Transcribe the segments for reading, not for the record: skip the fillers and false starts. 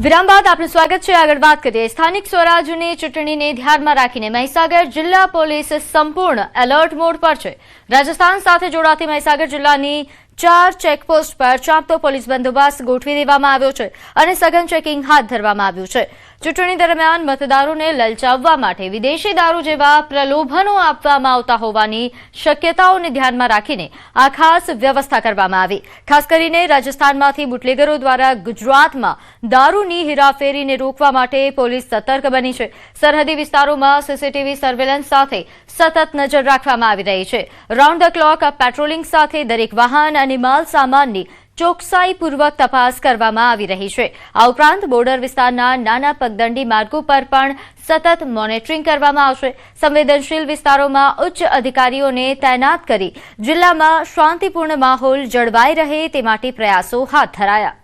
વિરામ બાદ આપનું સ્વાગત છે। આગળ વાત કરીએ સ્થાનિક સ્વરાજની ચૂંટણીને ધ્યાનમાં રાખીને મહીસાગર જિલ્લા પોલીસ સંપૂર્ણ એલર્ટ મોડ પર છે। રાજસ્થાન સાથે જોડાતી મહીસાગર જિલ્લાની 4 ચેકપોસ્ટ પર ચાંપતો પોલીસ બંદોબસ્ત ગોઠવી દેવામાં આવ્યો છે અને સઘન ચેકિંગ હાથ ધરવામાં આવ્યું છે। ચૂંટણી દરમિયાન મતદારોને લલચાવવા માટે વિદેશી દારૂ જેવા પ્રલોભનો આપવામાં આવતા હોવાની શક્યતાઓને ધ્યાનમાં રાખીને આ ખાસ વ્યવસ્થા કરવામાં આવી। ખાસ કરીને રાજસ્થાનમાંથી બુટલેગરો દ્વારા ગુજરાતમાં દારૂની હેરાફેરીને રોકવા માટે પોલીસ સતર્ક બની છે। સરહદી વિસ્તારોમાં સીસીટીવી સર્વેલન્સ સાથે સતત નજર રાખવામાં આવી રહી છે। રાઉન્ડ ધ ક્લોક પેટ્રોલિંગ સાથે દરેક વાહન અને માલ સામાનની ચોકસાઈપૂર્વક તપાસ કરવામાં આવી રહી છે। આ ઉપરાંત બોર્ડર વિસ્તારના નાના પગદંડી માર્ગો પર પણ સતત મોનિટરિંગ કરવામાં આવશે। સંવેદનશીલ વિસ્તારોમાં ઉચ્ચ અધિકારીઓને તૈનાત કરી જિલ્લામાં શાંતિપૂર્ણ માહોલ જળવાઈ રહે તે માટે પ્રયાસો હાથ ધરાયા।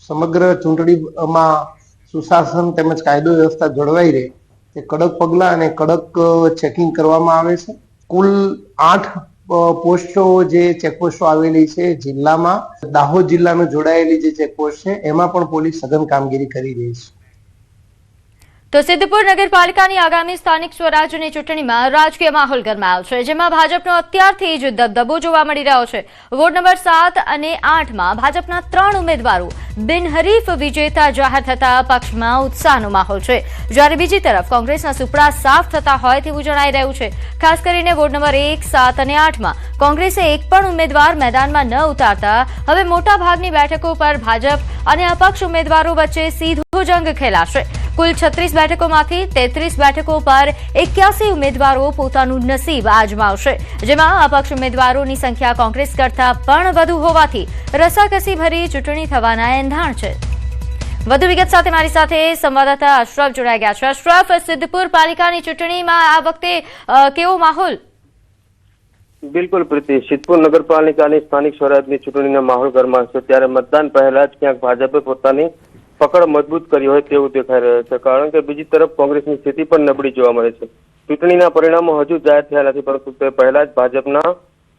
સમગ્ર ચૂંટણીમાં સુશાસન તેમજ કાયદો વ્યવસ્થા જળવાઈ રહે તે કડક પગલાં અને કડક ચેકિંગ કરવામાં આવે છે। કુલ 8 પોસ્ટો જે ચેકપોસ્ટો આવેલી છે જિલ્લામાં, દાહોદ જિલ્લામાં જોડાયેલી જે ચેકપોસ્ટ છે એમાં પણ પોલીસ સઘન કામગીરી કરી રહી છે। તો સિદ્ધપુર નગરપાલિકાની આગામી સ્થાનિક સ્વરાજની ચૂંટણીમાં રાજકીય માહોલ ગરમાયો છે, જેમાં ભાજપનો અત્યારથી જ દબદબો જોવા મળી રહ્યો છે। વોર્ડ નંબર 7 અને 8માં ભાજપના 3 ઉમેદવારો બિનહરીફ વિજેતા જાહેર થતા પક્ષમાં ઉત્સાહનો માહોલ છે, જ્યારે બીજી તરફ કોંગ્રેસના સુપડા સાફ થતા હોય તેવું જણાઈ રહ્યું છે। ખાસ કરીને વોર્ડ નંબર 1, 7 અને 8માં કોંગ્રેસે એક પણ ઉમેદવાર મેદાનમાં ન ઉતારતા હવે મોટા ભાગની બેઠકો પર ભાજપ અને અપક્ષ ઉમેદવારો વચ્ચે સીધો જંગ ખેલાશે। કુલ 36 બેઠકોમાંથી 33 બેઠકો પર 81 ઉમેદવારો પોતાનું નસીબ આજમાવશે, જેમાં અપક્ષ ઉમેદવારોની સંખ્યા કોંગ્રેસ કરતા પણ વધુ હોવાથી રસાકસી ભરી ચૂંટણી થવાના એંધાણ છે। વધુ વિગત સાથે મારી સાથે સંવાદદાતા અશરફ જોડાઈ ગયા છે। અશરફ, સિદ્ધપુર પાલિકાની ચૂંટણીમાં આ વખતે કેવો માહોલ? બિલકુલ પ્રીતિ, સિદ્ધપુર નગરપાલિકાની સ્થાનિક સ્વરાજની ચૂંટણીનો માહોલ ગરમાશે, ત્યારે મતદાન પહેલા જ ક્યાંક ભાજપે પોતાની પકડ મજબૂત કરી હોય તેવું દેખાઈ રહ્યું છે, કારણ કે બીજી તરફ કોંગ્રેસની સ્થિતિ પણ નબળી જોવા મળે છે। ચૂંટણીના પરિણામો હજુ જાહેર થયા નથી, પરંતુ તે પહેલા જ ભાજપના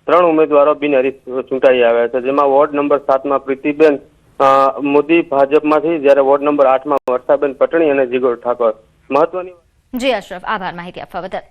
3 ઉમેદવારો બિનહરીફ ચૂંટાઈ આવ્યા છે, જેમાં વોર્ડ નંબર 7માં પ્રીતિબેન મોદી ભાજપમાંથી, જ્યારે વોર્ડ નંબર 8માં વર્ષાબેન પટણી અને જીગર ઠાકોર મહત્વની। જી અશરફ, આભાર માહિતી આપવા બદલ।